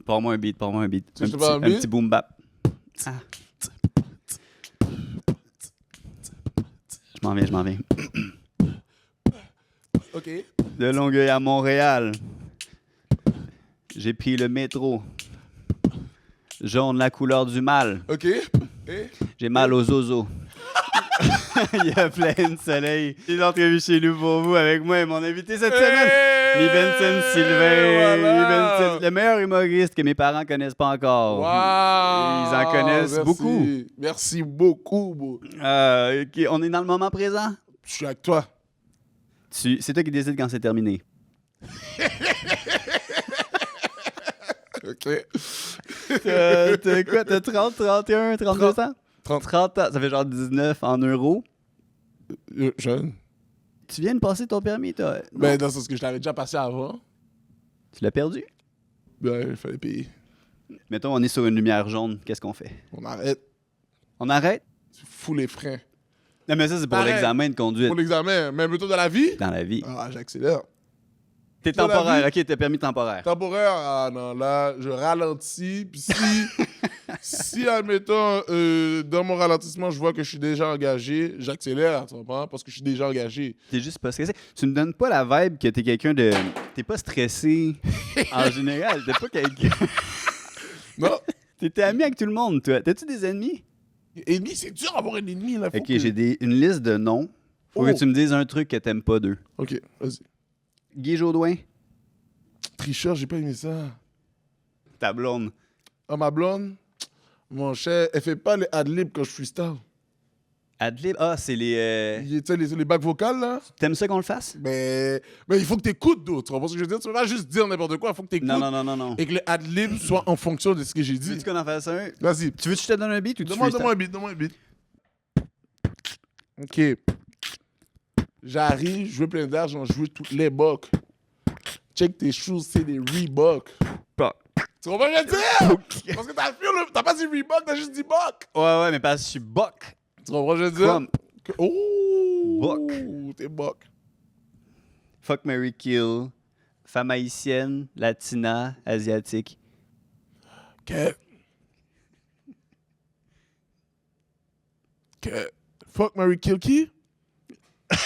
Pars-moi un beat. Tu veux que je te parle un beat? Petit boom bap. Ah. Je m'en viens. OK. De Longueuil à Montréal, j'ai pris le métro. Jaune, la couleur du mal. OK. J'ai mal aux oiseaux. Il y a plein de soleil. J'ai une entrevue chez nous pour vous avec moi et mon invité cette semaine, Lee Benson Sylvain. Voilà. Lee Benson, le meilleur humoriste que mes parents connaissent pas encore. Wow! Ils en connaissent Merci. beaucoup. Merci beaucoup, bro. On est dans le moment présent. Je suis avec toi. C'est toi qui décides quand c'est terminé. OK. T'as quoi? T'as 30, 31, 32 ans? 30 ans. Ça fait genre 19 en euros. Jeune. Tu viens de passer ton permis, toi? Non. Ben, dans ce que je l'avais déjà passé avant. Tu l'as perdu? Ben, il fallait payer. Mettons, on est sur une lumière jaune. Qu'est-ce qu'on fait? On arrête. On arrête? Tu fous les freins. Non, mais ça, c'est pour Arrête. l'examen de conduite. Pour l'examen, même plutôt dans la vie. Dans la vie. Ah, j'accélère. T'es dans la temporaire. vie. OK, t'as permis temporaire. Temporaire, ah non, là, je ralentis. Puis si admettons, dans mon ralentissement, je vois que je suis déjà engagé, j'accélère, tu comprends? Parce que je suis déjà engagé. T'es juste pas stressé. Tu me donnes pas la vibe que t'es quelqu'un de... T'es pas stressé en général. T'es pas quelqu'un... Non. T'es ami avec tout le monde, toi. T'as-tu des ennemis? Ennemi, c'est dur d'avoir un ennemi, là. Faut OK, que- j'ai une liste de noms. Faut Oh. que tu me dises un truc que t'aimes pas d'eux. OK, vas-y. Guy Jodoin, Tricheur, j'ai pas aimé ça. ta blonde. Ah, ma blonde, mon cher, elle fait pas les adlibs quand je freestyle. Adlib, c'est les... Tu sais, les bacs vocales, là. T'aimes ça qu'on le fasse? Mais il faut que t'écoutes d'autres. Tu comprends ce que je veux dire? Tu peux pas juste dire n'importe quoi, il faut que t'écoutes. Non. Et que les adlibs soient en fonction de ce que j'ai Tu dit. veux-tu qu'on en fasse un? Vas-y. Tu veux que je te donne un beat ou tu Donne-moi un beat. OK. J'arrive, je veux plein d'argent, je veux toutes les bocs. Check tes shoes, c'est des Reebok. Tu comprends ce que je veux dire? Parce que t'as pas dit Reebok, t'as juste dit Boc. Ouais, mais parce que je suis buck. Tu comprends ce que je veux dire? Comme Oh! Boc. T'es Boc. Fuck, marry, kill. Femme haïtienne, latina, asiatique. OK. Fuck, Mary Kill qui? Je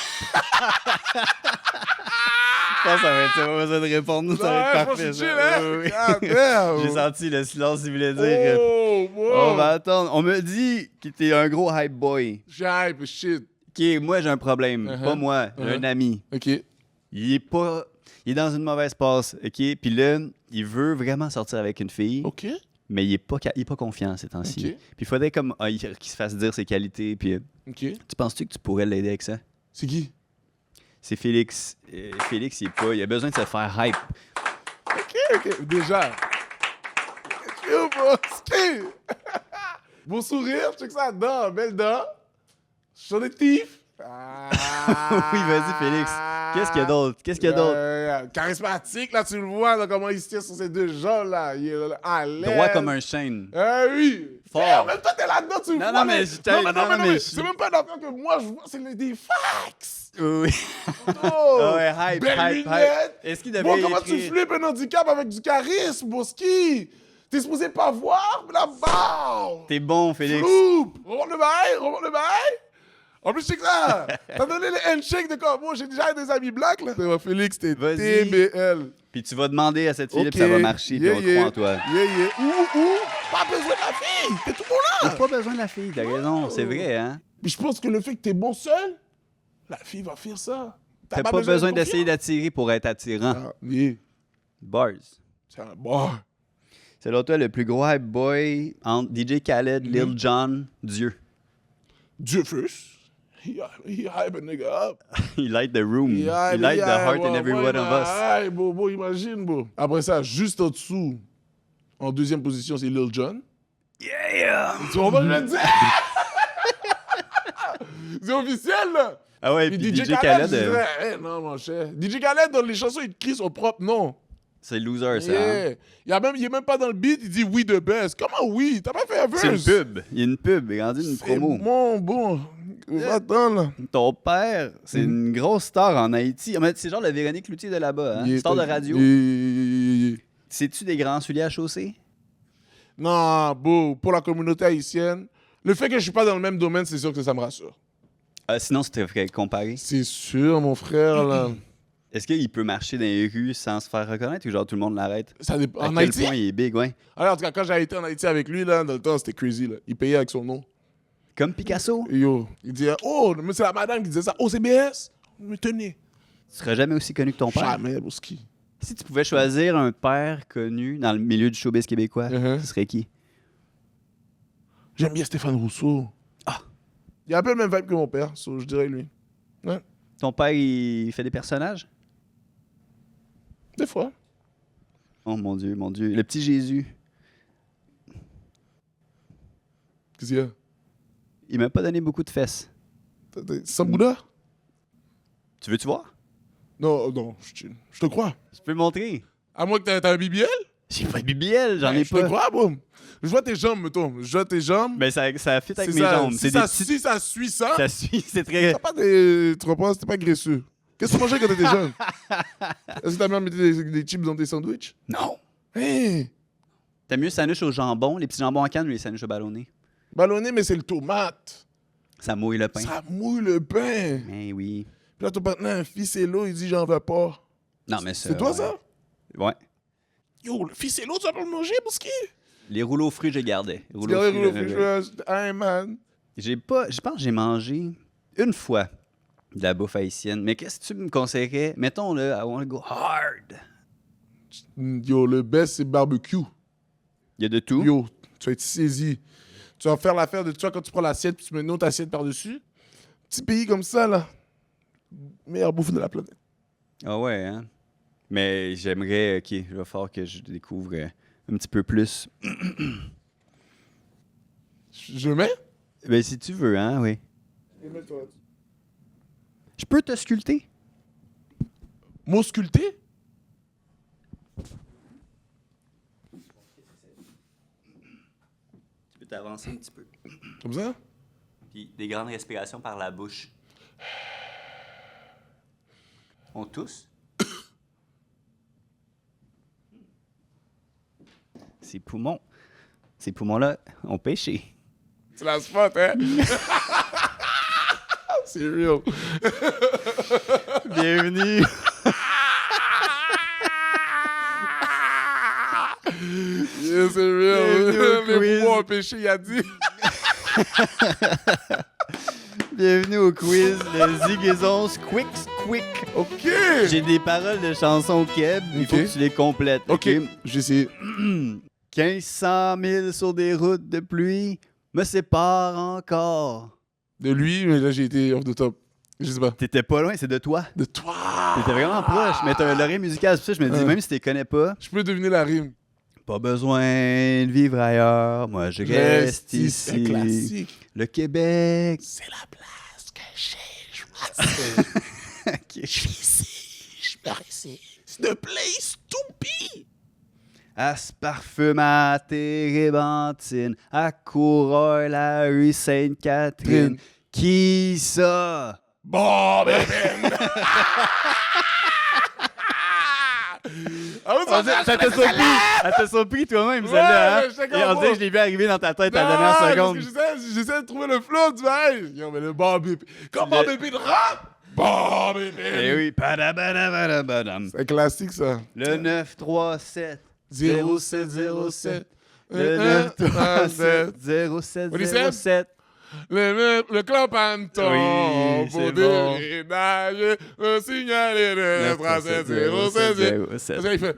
pense que ça va être ça, pas besoin de répondre. Ça va être parfait. chill, Ça. hein? Oui. God damn. J'ai senti le silence, il voulait dire. wow. On va attendre. On me dit que t'es un gros hype boy. J'ai hype, shit. OK, moi, j'ai un problème. Uh-huh. Pas moi, j'ai un ami. OK. Il est dans une mauvaise passe, OK? Puis là, il veut vraiment sortir avec une fille, OK. mais il est pas confiant ces temps-ci. OK. Puis il faudrait comme qu'il se fasse dire ses qualités. Puis OK. tu penses-tu que tu pourrais l'aider avec ça? C'est qui? C'est Félix. Félix, il a besoin de se faire hype. OK. Déjà. Yo, bro. Ski. Beau sourire, check ça, dents, belle dent. Sur les tifs. Oui, vas-y, Félix. Qu'est-ce qu'il y a d'autre? Charismatique, là, tu le vois, là, comment il se tire sur ses deux jambes, là. Il est là, à l'aise. Droit comme un chêne. Ah oui. Fort. En même temps, t'es là-dedans, tu le Non, vois. non, mais je- C'est même pas une affaire que moi, je vois, c'est des facts. Oui. Oh, Ouais, hype, belle hype. lunette. Est-ce qu'il Bon, devrait comment tu écrire... flippes un handicap avec du charisme, Boski? T'es supposé pas voir, mais la barre. T'es bon, Félix. Floup. Remonte le bail. En plus, c'est que ça. T'as donné les handshakes de comme moi, j'ai déjà des amis blacks, là. Ouais, Félix, t'es Vas-y. TBL. Puis tu vas demander à cette fille-là, Ok. puis ça va marcher, puis on croit en toi. Yeah. Pas besoin de la fille. T'es tout bon T'as là. pas besoin de la fille, t'as raison, c'est vrai, hein? Mais je pense que le fait que t'es bon seul, la fille va faire ça. T'as pas besoin de d'essayer confiance. d'attirer pour être attirant. Ah, yeah. Bars. C'est un bar. Selon toi, le plus gros hype boy entre DJ Khaled, Lil Jon, Dieu. Dieu first. He hype a nigga up. He light the room. He light the heart in every one of us. Hey, bro, imagine, bro. Après ça, juste en dessous, en deuxième position, c'est Lil Jon. Yeah! Tu comprends ce que je veux dire? C'est officiel, là. Ah ouais, Puis puis DJ DJ Khaled, Khaled, je dirais, non, mon cher. DJ Khaled, dans les chansons, il crie son propre nom. c'est loser, ça. Yeah. Hein? Il est même pas dans le beat, il dit oui the best. Comment oui? T'as pas fait un verse? C'est une pub. Il y a une pub, il a rendu une promo. Bon. Attends, là. Ton père, c'est une grosse star en Haïti. Mais c'est genre la Véronique Loutier de là-bas, hein? Il est Star de pas- radio. Il C'est-tu des grands souliers à chausser? Non, beau, pour la communauté haïtienne, le fait que je suis pas dans le même domaine, c'est sûr que ça me rassure. Sinon, c'était comparé. C'est sûr, mon frère, là. Est-ce qu'il peut marcher dans les rues sans se faire reconnaître ou genre tout le monde l'arrête? Ça dépend. À En quel Haïti? point il est big, ouais. Alors, en tout cas, quand j'ai été en Haïti avec lui, là, dans le temps, c'était crazy, là. Il payait avec son nom. Comme Picasso? Yo, il disait, oh, mais c'est la madame qui disait ça. Oh, CBS? Me tenez. Tu seras jamais aussi connu que ton père. Jamais, Bouski. Si tu pouvais choisir un père connu dans le milieu du showbiz québécois, Uh-huh. ce serait qui? J'aime bien Stéphane Rousseau. Ah. Il a un peu le même vibe que mon père, je dirais lui. Ouais. Ton père, il fait des personnages? Des fois. Oh mon Dieu, mon Dieu. Le petit Jésus, Qu'est-ce qu'il y a? il m'a pas donné beaucoup de fesses. Sans Bouddha? Tu veux-tu voir? Non, non, je te crois. Je peux montrer. À moins que t'as un BBL? J'ai pas de BBL, j'en ai Je te pas. crois, boum. Je vois tes jambes, mettons. Je vois tes jambes. Mais ça fit avec C'est mes ça. jambes. Si C'est ça, des petites... si ça suit ça, Ça suit, c'est très... t'as pas des... Tu comprends? C'était pas graisseux. Qu'est-ce que tu mangeais quand t'étais jeune? Est-ce que ta mère mettait des chips dans tes sandwichs? Non! Hey! T'aimes mieux sandwich au jambon, les petits jambons en canne ou les sandwichs au ballonné? Ballonné, mais c'est le tomate. Ça mouille le pain. Ça mouille le pain. Eh oui. Puis là, ton partenaire, un ficello, il dit j'en veux pas. Non, mais ça... C'est toi, ouais. ça? Ouais. Yo, le ficello, tu vas pas le manger, Bouski? Les rouleaux fruits, je gardais. Tu gardes le rouleau hey, man. J'ai pas... Je pense que j'ai mangé une fois de la bouffe haïtienne. Mais qu'est-ce que tu me conseillerais? Mettons, là, I wanna go hard. Yo, le best, c'est barbecue. Il y a de tout. Yo, tu vas être saisi. Tu vas faire l'affaire de toi quand tu prends l'assiette puis tu mets une autre assiette par-dessus. Petit pays comme ça, là. Meilleure bouffe de la planète. Ah ouais, hein? Mais j'aimerais... OK, il va falloir que je découvre un petit peu plus. Je mets? Ben, si tu veux, hein, oui. Mets-toi. Je peux te sculpter? Mot sculpté? Tu peux t'avancer un petit peu. Comme ça? Puis des grandes respirations par la bouche. On tousse? Ces poumons-là ont pêché. C'est la spot, hein? C'est real. Bienvenue! Yeah, c'est real. Bienvenue au Les quiz. poumons ont péché, il a dit. Bienvenue au quiz de Zigazon Quick. OK. J'ai des paroles de chansons Keb, il faut Ok. que tu les complètes. OK. J'ai essayé. 1500 000 sur des routes de pluie me séparent encore. De lui, mais là, j'ai été off the top. Je sais pas. T'étais pas loin, c'est de toi. De toi. T'étais vraiment proche, mais t'as l'oreille musicale, c'est pour ça que je me dis, même si tu les connais pas, Je peux deviner la rime. pas besoin de vivre ailleurs, moi je reste C'est ici. classique. Le Québec. C'est la place que j'ai. Ok. Je suis ici. Je pars ici. C'est the place to be. À ce parfum à térébenthine, à Coureur, la rue Sainte-Catherine. Qui ça? Bon, bébé. Ah oui, Ça t'a surpris. Elle t'a surpris toi-même, celle-là. Ouais, Hein? j'étais comme Et on bon. dirait que je l'ai vu arriver dans ta tête à la Non, dernière parce seconde. que j'essaie de trouver le flow, tu vois. Yo, mais le bon bébé. Comme bon Le- bébé de rap. Bon bébé. Eh oui, padabadabadabadam. C'est un classique, ça. Le 937 0707. Le 937 0707. Le clan Panton. Oui, c'est Pour bon. déménager, le signaler le 3707. Parce 0707. qu'il fait.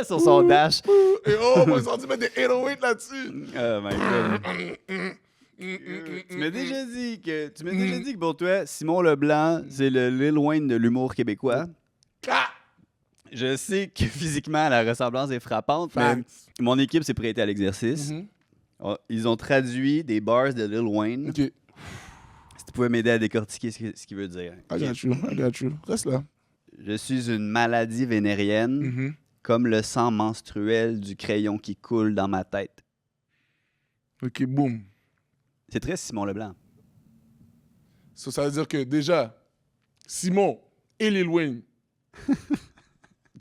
Sur son dash. Et oh, moi, j'ai senti mettre des 808 là-dessus. Oh my god. Tu m'as déjà dit que pour toi, Simon Leblanc, c'est le Lil Wayne de l'humour québécois. Ah! Je sais que physiquement, la ressemblance est frappante, mais Facts. mon équipe s'est prêtée à l'exercice. Mhm. Ils ont traduit des bars de Lil Wayne. Ok. Si tu pouvais m'aider à décortiquer ce qu'il veut dire. I got you. Reste là. Je suis une maladie vénérienne, Mhm. comme le sang menstruel du crayon qui coule dans ma tête. Ok, boum. C'est très Simon Leblanc. Ça veut dire que déjà, Simon et Lil Wayne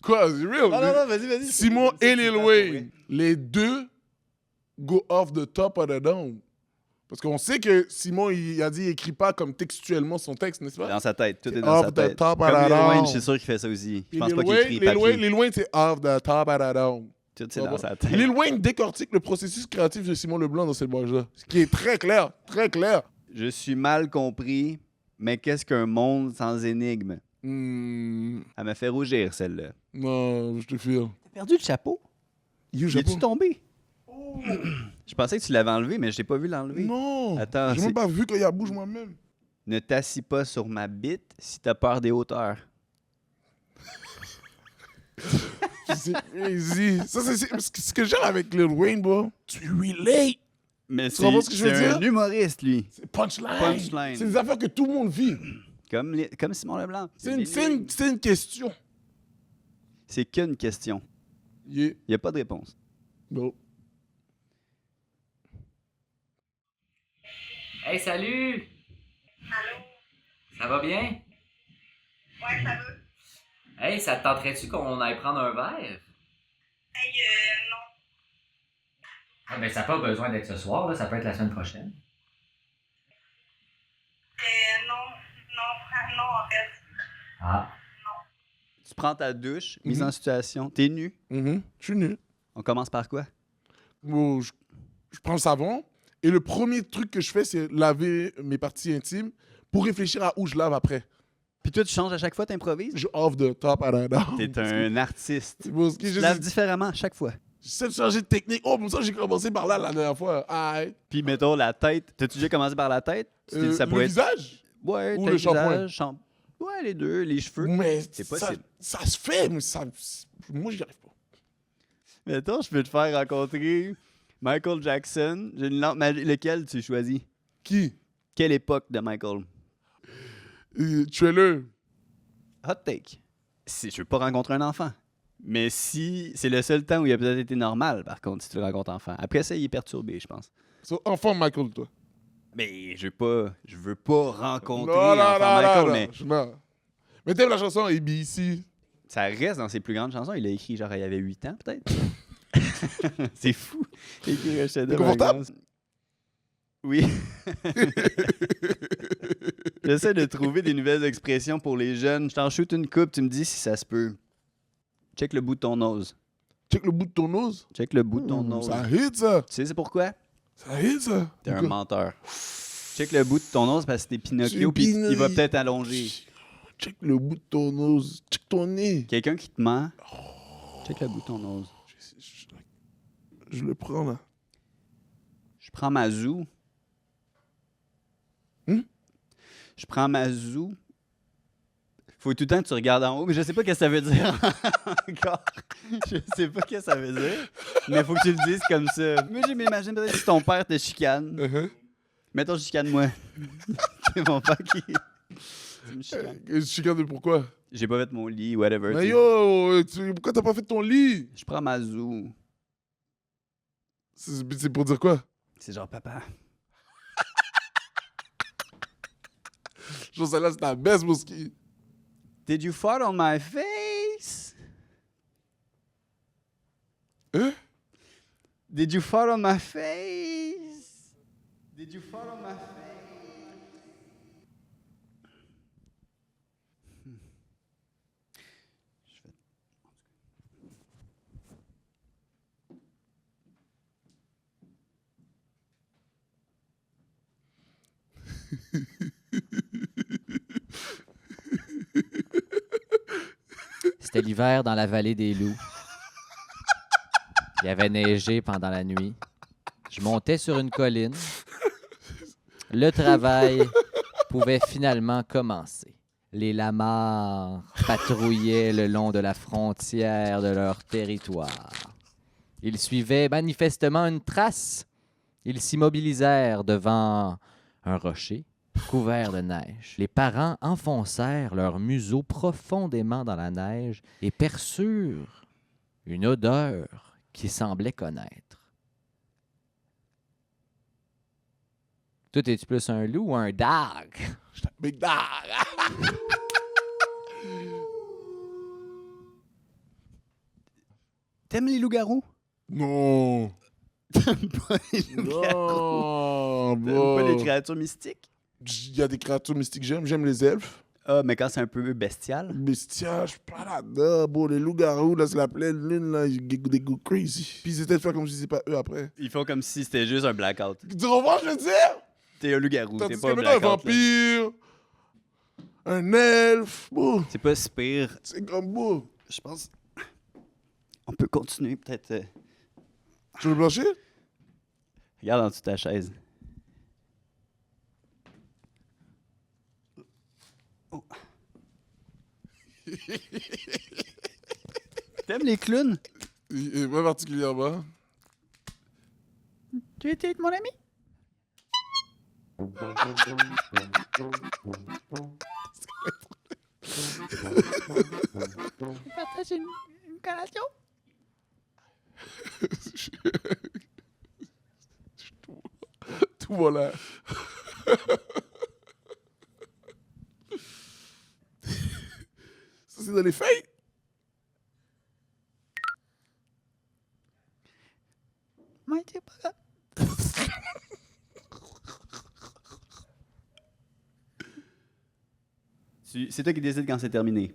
Quoi, c'est real? Non, vas-y. Simon C'est et Lil super, Wayne, les deux go off the top of the dome. Parce qu'on sait que Simon, il a dit qu'il écrit pas comme textuellement son texte, n'est-ce pas? Dans sa tête, tout est dans Off sa the tête. top Comme of the Lil Wayne, dome. je suis sûr qu'il fait ça aussi. Je Et pense Lil pas qu'il Wayne, écrit Lil papier. Lil Wayne, c'est off the top of the dome. Tout c'est dans sa tête. Lil Wayne décortique le processus créatif de Simon Leblanc dans cette bars-là. Ce qui est très clair, très clair. Je suis mal compris, mais qu'est-ce qu'un monde sans énigme? Hmm, Elle m'a fait rougir, celle-là. non, je te file. T'as perdu le chapeau? You, Es-tu Japon? tombé? Je pensais que tu l'avais enlevé, mais je t'ai pas vu l'enlever. Non. Attends, J'ai même pas vu quand il a bouge moi-même. Ne t'assis pas sur ma bite si t'as peur des hauteurs. C'est crazy. Ça, c'est ce que j'aime avec Lil Wayne, bro. Tu relate. Mais Tu comprends ce que je veux c'est un dire? humoriste, lui. C'est punchline. Punchline. C'est des affaires que tout le monde vit. Comme Simon Leblanc. C'est une question. C'est qu'une question. Yeah. Il n'y a pas de réponse. Bon. Hey, salut! Allô? Ça va bien? Ouais, ça va. Hey, ça te tenterait-tu qu'on aille prendre un verre? Hey, non. Ah, ben, ça n'a pas besoin d'être ce soir, là. Ça peut être la semaine prochaine. Non, en fait. Ah. Tu prends ta douche, mise en situation, t'es nu. Je suis nu. On commence par quoi? Bon, je prends le savon et le premier truc que je fais, c'est laver mes parties intimes pour réfléchir à où je lave après. Puis toi, tu changes à chaque fois, t'improvises? Je off the top à la down. T'es un artiste. Bon, ce Tu que laves différemment à chaque fois. j'essaie de changer de technique. Oh, pour ça, j'ai commencé par là la dernière fois. Aïe. Puis mettons la tête. T'as-tu déjà commencé par la tête? Tu t'es dit, ça Le pourrait être... visage? Ouais, ou tête, le shampoing? visage, Ouais, les deux, les cheveux. Mais C'est ça, possible. ça se fait, mais ça, moi, j'y arrive pas. Mettons, je peux te faire rencontrer Michael Jackson. J'ai une lampe magique. Lequel tu choisis? Qui? Quelle époque de Michael? Trailer. Hot take. Si je veux pas rencontrer un enfant. Mais si c'est le seul temps où il a peut-être été normal, par contre, si tu le rencontres enfant. Après ça, il est perturbé, je pense. So, enfant Michael, toi. Mais je veux pas rencontrer enfant Michael, mais non. Mais t'aimes la chanson ABC? ça reste dans ses plus grandes chansons. Il a écrit genre il y avait 8 ans, peut-être. C'est fou. Écrire un chef-d'œuvre. confortable? Oui. J'essaie de trouver des nouvelles expressions pour les jeunes. Je t'en shoot une coupe, tu me dis si ça se peut. Check le bout de ton nose. Check le bout de ton nose. Check le bout de ton nose. Ça hit, ça. Tu sais c'est pourquoi? Ça hit, ça. T'es un Pourquoi? menteur. Check le bout de ton nose parce que t'es Pinocchio puis il va peut-être allonger. Check le bout de ton nose. Check ton nez. Quelqu'un qui te ment, check le bout de ton nose. Je le prends, là. Je prends ma zoo. Je prends ma zoo. Faut tout le temps que tu regardes en haut, mais je sais pas ce que ça veut dire encore. Je sais pas ce que ça veut dire, mais faut que tu le dises comme ça. Moi, je m'imagine peut-être si ton père te chicane. Mettons, chicane-moi. C'est mon père qui... Tu me chicanes. Je suis de pourquoi? J'ai pas fait mon lit, whatever. Mais tu sais. yo, pourquoi t'as pas fait ton lit? Je prends ma zoo. C'est pour dire quoi? C'est genre, papa. Je pense que là, c'est ta baisse, Mouski. Did you fart on my face? Hein? Did you fart on my face? Did you fart on my face? C'était l'hiver dans la vallée des loups. Il y avait neigé pendant la nuit. Je montais sur une colline. Le travail pouvait finalement commencer. Les lamarres patrouillaient le long de la frontière de leur territoire. Ils suivaient manifestement une trace. Ils s'immobilisèrent devant un rocher couvert de neige. Les parents enfoncèrent leur museau profondément dans la neige et perçurent une odeur qu'ils semblaient connaître. Toi, es-tu plus un loup ou un dog? Big dog. T'aimes les loups-garous? Non. T'aimes pas les loups-garous? Non, T'aimes pas les bro. créatures mystiques? Il y a des créatures mystiques que j'aime. J'aime les elfes. Ah, mais quand c'est un peu bestial. Bestial, je suis pas là-dedans, bro. Les loups-garous, là, c'est la pleine lune, là. They go crazy. Puis ils essaient de faire comme si c'était pas eux après. Ils font comme si c'était juste un blackout. Tu comprends, je veux dire? T'es un loup-garou, t'es Tandis pas que un maintenant, un blackout. là. vampire, un elfe, bro. C'est pas si pire. C'est comme beau. Je pense. On peut continuer, peut-être. Tu veux blanchir? Regarde en dessous de ta chaise. Oh. T'aimes les clowns? Et moi particulièrement. Tu étais mon ami? Partage une collation? Tout voilà. Ça, c'est dans les feuilles? Ouais, c'est pas grave. C'est toi qui décides quand c'est terminé.